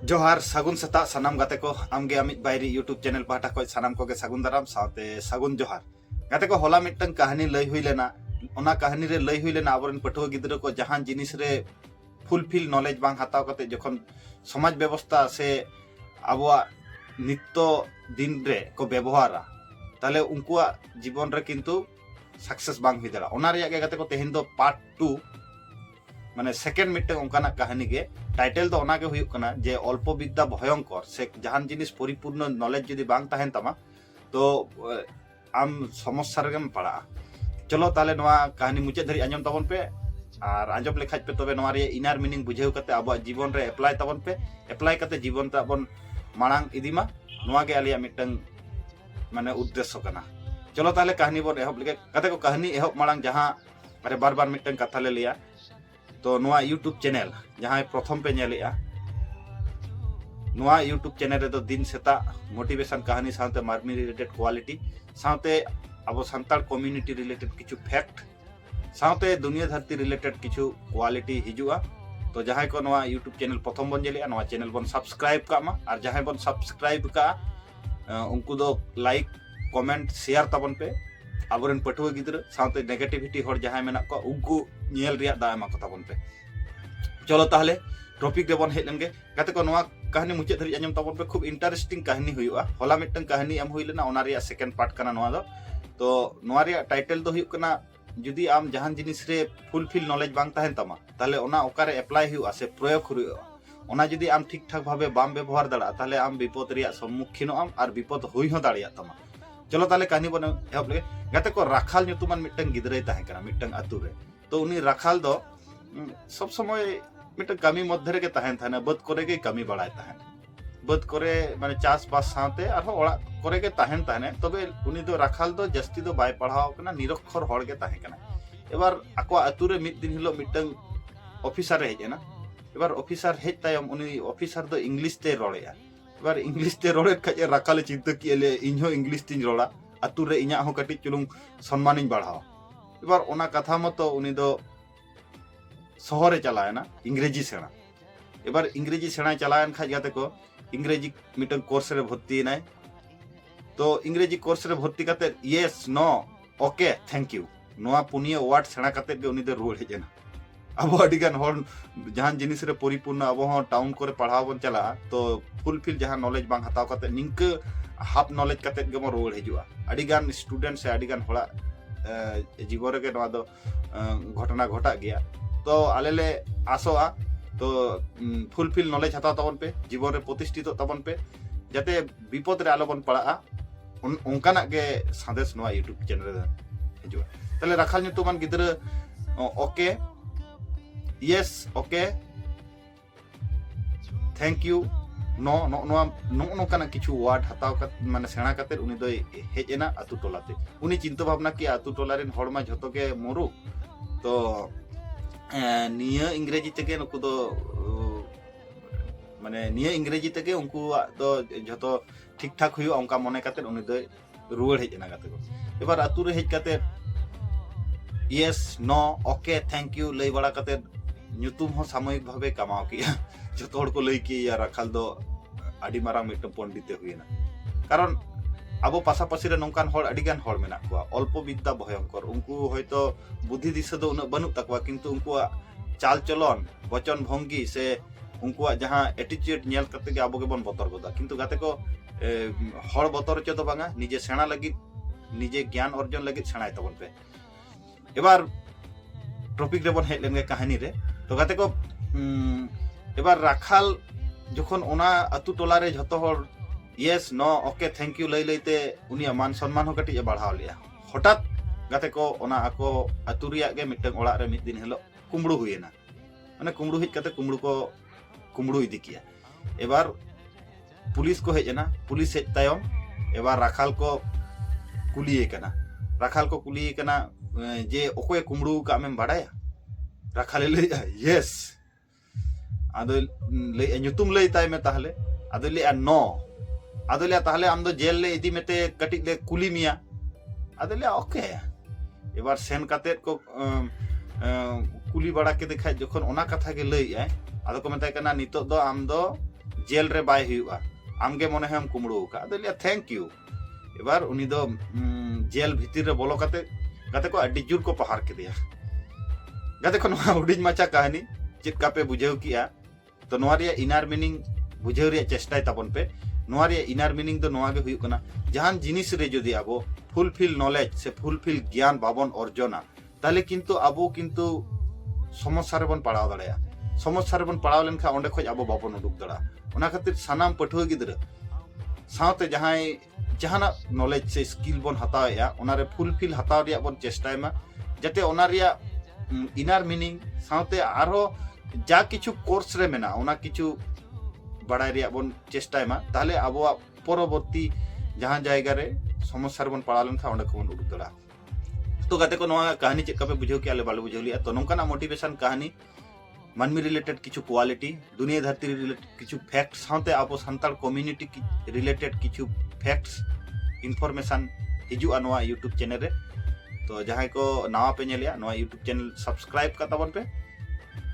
जोहार सागुन सेता सानाम गाते को आमगे अमित बायरी यूट्यूब चैनल पाटा को सानाम को सागुन दाराम साथे सागुन जोहार गाते को होला मिटन कहानी लई हुई लेना ओना कहानी रे लई हुई लेना आबरन पठुआ गिद्रा को जहां जिनिस रे फुलफिल नॉलेज बांग हताव कते जखन समाज व्यवस्था से आबवा नित्य दिन रे को व्यवहारा ताले उनकुआ जीवन रे किंतु सक्सेस बांग हुई दरा ओना रे गाते को तेहिन दो पार्ट 2 माने सेकेंड मिटन उनकाना कहानी गे टाइटल तो ओना के हुई कना जे अल्प विद्या भयंकर से जहान जिनिस परिपूर्ण नॉलेज जदि बांग ताहेन तमा तो आम समस्या रे पड़ा। चलो ताले नवा कहानी मुचाद धरी आंजम तबन पे और आंजम लेखाज पे तबे नवा रे इनर मीनिंग बुझेव कते अब जीवन रे अप्लाई तबन पे अप्लाई कते जीवन ताबन मांग इदीमा नवा के आलिया मिटन माने उद्देश्य कना। चलो ताले कहानी बन एहब लेके कते को कहानी एहब मांग जहां अरे बार बार मिटन कथा ले लिया तो नवा यूट्यूब चैनल जहां प्रथम पे नेलेआ नवा यूट्यूब चैनल रे तो दिन सेता मोटिवेशन कहानी साथे मार्मी रिलेटेड क्वालिटी साथे अब संताल कम्युनिटी रिलेटेड किछु फैक्ट साथे दुनिया धरती रिलेटेड किछु क्वालिटी हिजुआ। तो जहां को नवा यूट्यूब चैनल प्रथम बन नेलेआ नवा चैनल बन सब्सक्राइब का मा और जहां बन सब्सक्राइब का उनको दो लाइक कमेंट शेयर तबन पे आबरन पठुआ गिद्रा साथे नेगेटिविटी हर जहां मेना को उनको नेल रिया दा एमा कथा बन पे। चलो ताहले टॉपिक रे बन हेज लेंगे गाते को नवा कहानी मुचाद धरी आंजम तबन पे खूब इंटरेस्टिंग कहानी हुआ होला मिटन कहानी एम हुई लेना ओना रिया सेकंड पार्ट कना नवा दो तो नवा रिया टाइटल दो हुई कना जुदी आम जहान जिनिस रे फुलफिल नॉलेज बांग ताहेन तमा ताहले ओना ओकारे अप्लाई हुआ से प्रयोग हुआ ओना जुदी आम ठीक ठाक भावे बाम व्यवहार दाड़ा ताहले आम विपद रिया सम्मुखीनो आम और विपद हुई हो दाड़िया तमा। चलो ताले कहानी बन एहब लेगे गाते को राखाल ᱧᱩᱛᱩᱢᱟᱱ मिटन गिद्राय ताहें कना मिटन आतु रे तो उनी राखाल दो सब समय मिटन कमी मध्य रे के ताहें थाना बद करे के कमी बड़ाय ताहें बद करे माने चास बास साथे आरो ओड़ा करे के ताहें ताने तबे उनी दो राखाल दो जस्ती दो बाय पढ़ाव कना निरक्षर हड़ के ताहें कना एबार आको आतु रे मिद दिन हिलो मिटन ऑफिसर हेजना एबार ऑफिसर हेज तायम उनी ऑफिसर दो इंग्लिश ते रोड़ेया एबार इंग्लिश ते रोड़े खाजे राखाल चिंता किएले इनहो इंग्लिश तिन रोड़ा आतु रे इना हो कटी चुलुंग सम्मानिन बढ़ाव एबार ओना कथा मतो उनी दो शहरे चलायना इंग्रेजी सेना एबार इंग्रेजी सेना चलायन खाज गाते को इंग्रेजी मिटन कोर्स रे भर्ती नाय तो इंग्रेजी कोर्स रे भर्ती काते yes no okay thank you नोआ पुनिया वर्ड सेना काते के उनी दो रुवाड़ हेजना अब अडिगान हर जहां जिनिस रे परिपूर्ण अब हो टाउन करे पढ़ाव बन चला तो फुलफिल जहां नॉलेज बांग हताव काते निंक हाफ नॉलेज काते के रुवाड़ हेजुआ अडिगान स्टूडेंट से अडिगान होड़ा जीवन रे नोआ दो घटना घटा गया तो आलेले आसोआ तो फुलफिल नॉलेज हताव तबन पे जीवन रे प्रतिष्ठित तबन पे जाते विपद रे आलो बन पड़ा उनकाना के संदेश नोआ यूट्यूब चैनल रे हिजुआ तले राखाल ᱧᱩᱛᱩᱢᱟᱱ गिद्रा okay yes okay thank you no no नोकाना किछु वर्ड हताव माने सेना काते उनी दो हेजना आतु टोलाते उनी चिंता भावना कि आतु टोला रेन हड़ मा झतो के मोरु तो निया इंग्रेजी तके नुकु दो माने निया इंग्रेजी तके उनको दो झतो ठीक ठाक हुई उनका मने काते उनी दो रुवाड़ हेजना काते को एबार आतु रे हेज काते yes no okay thank you लई बड़ा काते ᱧᱩᱛᱩᱢ हो सामयिक भावे कमाव किया जतो हड़ को लई किया राखाल दो आडी मारा मिट पंडिते हुईना कारण अब पासापासी रे नोंकान हड़ अडिगान हड़ मेना को अल्प विद्या भयंकर उनको होयतो बुद्धि दिशा दो उना बनु तकवा किंतु उनको चाल चलन वचन भंगी से उनको जहां एटीट्यूड नेल करते के अब के बन बतर गोदा किंतु गाते को हड़ बतर च दो बांगा निजे सेना लगी निजे ज्ञान अर्जन लगी सेनाय तबन पे एबार टॉपिक रे बन हेज लेंगे कहानी रे तो गाते को एबार राखाल जखन ओना अतु टोला रे झतो हड़ yes no okay thank you लई लईते उनी मान सम्मान हो कटी बढ़ाव लिया हठात गाते को ओना आको अतु रिया के मिटन ओड़ा रे मिद दिन हेलो कुमड़ू हुईना माने कुमड़ू हेज काते कुमड़ू इदी किया एबार पुलिस को हेजना पुलिस हेज तायम एबार राखाल को कुलिए कना राखाल को कुलिए कना जे ओकोय कुमड़ू का आमेम बाड़ाया राखाल ले यस आदो ले ᱧᱩᱛᱩᱢ लई ताय में ताहले आदो ले नो आदो ले ताहले आम दो जेल ले इदी मेते कटी ले कुली मिया आदो ले ओके एबार सेन काते को कुली बड़ा के देखा जखन ओना कथा के लई आय आदो को मेताय कना नितो दो आम दो जेल रे बाय हुआ आमगे मने हम कुमड़ो का अदो लिया थैंक यू एबार उनी दो जेल भीतर रे बोलो गाते को अड्डी जुर को पहाड़ के दिया गाते को नोआ हुडिज माचा कहानी चिका पे बुझेव किया तो नोआ रिया इनर मीनिंग बुझेव रिया चेष्टाय ताबन पे नोआ रिया इनर मीनिंग दो नोआ गे हुई कना जहान जिनिस रे जदि आबो फुलफिल नॉलेज से फुलफिल ज्ञान बाबन अर्जना ताले किंतु आबो किंतु समस्या रे बन पड़ाव दाड़ेया समस्या रे बन पड़ाव लेनखा ओंडे खoj आबो बाबन उडुक दाड़ा ओना खातिर सानाम पठुआ गिदरा सावते जहाना नॉलेज से स्किल बन हतावेया ओना रे फुलफिल हताव रिया बन चेष्टाय मा जाते ओना रिया इनर मीनिंग सावते आरो जा किछु कोर्स रे मेना ओना किछु बड़ाय रिया बन चेष्टाय मा ताले आबो परवर्ती जहां जायगा रे समस्या रे बन पड़ाव लेनखा ओंडे खबन उडुक दाड़ा तो गाते को नोआ कहानी चेक पे बुझेव कि आले बाले बुझेव लिया तो नोंकाना मोटिवेशन कहानी मानमी रिलेटेड किछु क्वालिटी दुनिया धरती रिलेटेड किछु फैक्ट साथे आबो संताल कम्युनिटी रिलेटेड किछु फैक्ट्स इनफॉरमेशन हिजुआ नोआ यूट्यूब चैनल रे तो जहां को नवा पे नेलिया नोआ यूट्यूब चैनल सब्सक्राइब का ताबन पे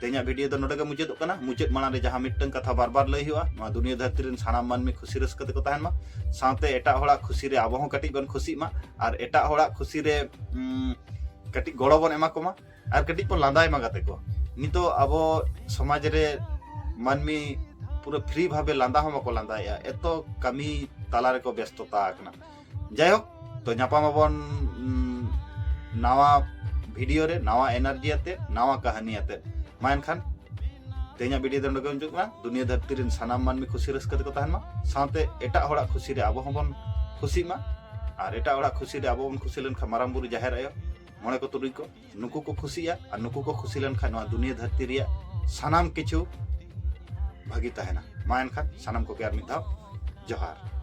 तेना वीडियो दो नोडे के मुचाद कना मुचाद माना रे जहां मिटन कथा बार बार लई हुआ नोआ दुनिया धरती रेन सानाम मानमी खुशी रस कते को ताहन मा साथे एटा होड़ा खुशी रे आबो हों कटी बन खुशी मा और एटा होड़ा खुशी रे कटी गड़ो बन एमा कोमा और कटी पन लांदाय मा गाते को नितो आबो समाज रे मानमी पूरा फ्री भावे लांदा हम को लांदाया एतो कमी ताला रे को व्यस्तता आकना जाय हो तो नापामाबन नावा वीडियो रे नावा एनर्जी आते नावा कहानी आते मान खान तेना वीडियो दंड को जुकना दुनिया धरती रेन सानाम मानमी खुशी रस कते को ताहन मा साथे एटा होड़ा खुशी रे आबो हबन खुशी मा और एटा होड़ा खुशी रे आबो बन खुशी लेन खा माराम बुरु जाहेर आयो मने को तुरुई को नुकु को खुशिया और नुकु को खुशी लेन खा दुनिया धरती रिया सानाम किछु भागी ताहेना मा एनखान सानाम को प्यार मिद धाव जोहार।